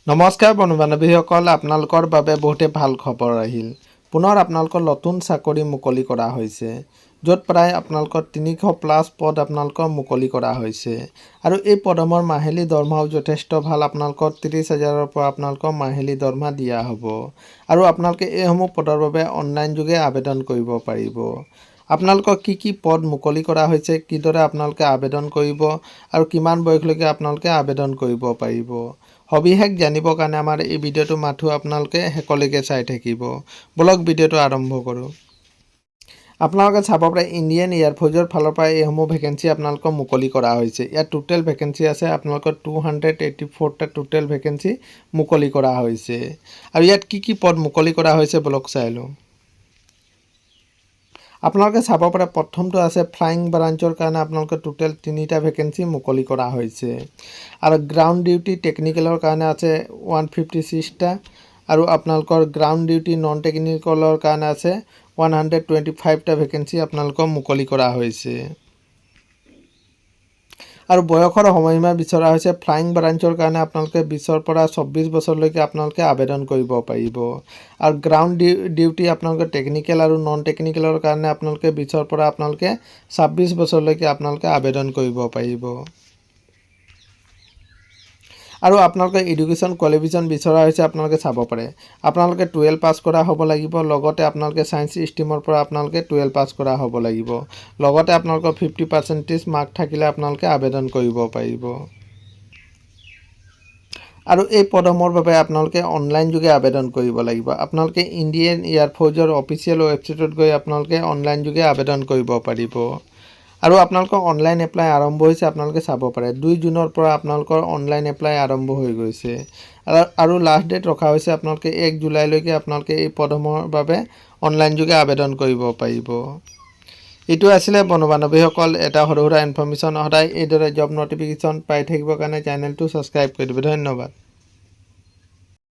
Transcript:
নমস্কাৰ বন্ধু বান্ধৱীসকল, আপোনালোকৰ বাবে বহুতে ভাল খবৰ আহিল। পুনৰ আপোনালোকৰ নতুন চাকৰি মুকলি কৰা হৈছে, য'ত প্ৰায় আপোনালোকৰ 300+ পদ আপোনালোকৰ মুকলি কৰা হৈছে। আৰু এই পদমৰ মাহিলী দৰমহাও যথেষ্ট ভাল। আপোনালোকৰ 30,000ৰ পৰা আপোনালোকৰ মাহিলী দৰমহা দিয়া হ'ব। আৰু আপোনালোকে এইসমূহ পদৰ বাবে অনলাইন যোগে আবেদন কৰিব পাৰিব। আপোনালোকৰ কি পদ মুকলি কৰা হৈছে, কিদৰে আপোনালোকে আবেদন কৰিব আৰু কিমান বয়সলৈকে আপোনালোকে আবেদন কৰিব পাৰিব, সবিশেষ জানিবৰ কাৰণে আমাৰ এই ভিডিঅ'টো মাথো আপোনালোকে শেষলৈকে চাই থাকিব। বলক ভিডিঅ'টো আৰম্ভ কৰোঁ। আপোনালোকে চাব পাৰে ইণ্ডিয়ান এয়াৰফ'ৰ্চৰ ফালৰ পৰা এইসমূহ ভেকেঞ্চি আপোনালোকৰ মুকলি কৰা হৈছে। ইয়াত টোটেল ভেকেঞ্চি আছে আপোনালোকৰ 284টা টোটেল ভেকেঞ্চি মুকলি কৰা হৈছে। আৰু ইয়াত কি পদ মুকলি কৰা হৈছে বলক চাই লওঁ। আপোনালোকে চাব পাৰে প্ৰথমটো আছে ফ্লাইং ব্ৰাঞ্চৰ কাৰণে আপোনালোকে টোটেল 3টা ভেকেঞ্চি মুকলি কৰা হৈছে। আৰু গ্ৰাউণ্ড ডিউটি টেকনিকেলৰ কাৰণে আছে 156টা। আৰু আপোনালোকৰ গ্ৰাউণ্ড ডিউটি নন টেকনিকেলৰ কাৰণে আছে 125টা ভেকেঞ্চি আপোনালোকৰ মুকলি কৰা হৈছে। আৰু বয়সৰ সময়সীমা বিচৰা হৈছে ফ্লাইং ব্ৰাঞ্চৰ কাৰণে আপোনালোকে 20ৰ পৰা 24 বছৰলৈকে আপোনালোকে আবেদন কৰিব পাৰিব। আৰু গ্ৰাউণ্ড ডিউটি আপোনালোকে টেকনিকেল আৰু নন টেকনিকেলৰ কাৰণে আপোনালোকে 20ৰ পৰা আপোনালোকে 26 বছৰলৈকে আপোনালোকে আবেদন কৰিব পাৰিব। আৰু আপোনালোকে এডুকেশ্যন কোৱালিফিকেশ্যন বিচৰা হৈছে আপোনালোকে চাব পাৰে। আপোনালোকে 12 পাছ কৰা হ'ব লাগিব, লগতে আপোনালোকে ছায়েন্স ষ্ট্ৰীমৰ পৰা আপোনালোকে 12 পাছ কৰা হ'ব লাগিব, লগতে আপোনালোকৰ 50% মাৰ্ক থাকিলে আপোনালোকে আবেদন কৰিব পাৰিব। আৰু এই পদমৰ বাবে আপোনালোকে অনলাইন যোগে আবেদন কৰিব লাগিব। আপোনালোকে ইণ্ডিয়ান এয়াৰফ'ৰ্চৰ অফিচিয়েল ৱেবছাইটত গৈ আপোনালোকে অনলাইন যোগে আবেদন কৰিব পাৰিব। আৰু আপোনালোকৰ অনলাইন এপ্লাই আৰম্ভ হৈছে আপোনালোকে চাব পাৰে। 2 জুনৰ পৰা আপোনালোকৰ অনলাইন এপ্লাই আৰম্ভ হৈ গৈছে। আৰু লাষ্ট ডেট ৰখা হৈছে আপোনালোকে 1 জুলাইলৈকে আপোনালোকে এই পদমৰ বাবে অনলাইন যোগে আবেদন কৰিব পাৰিব। এইটো আছিলে বন্ধু বান্ধৱীসকল এটা সৰু সুৰা ইনফৰমেশ্যন। সদায় এইদৰে জব নটিফিকেশ্যন পাই থাকিবৰ কাৰণে চেনেলটো ছাবস্ক্ৰাইব কৰি দিব। ধন্যবাদ।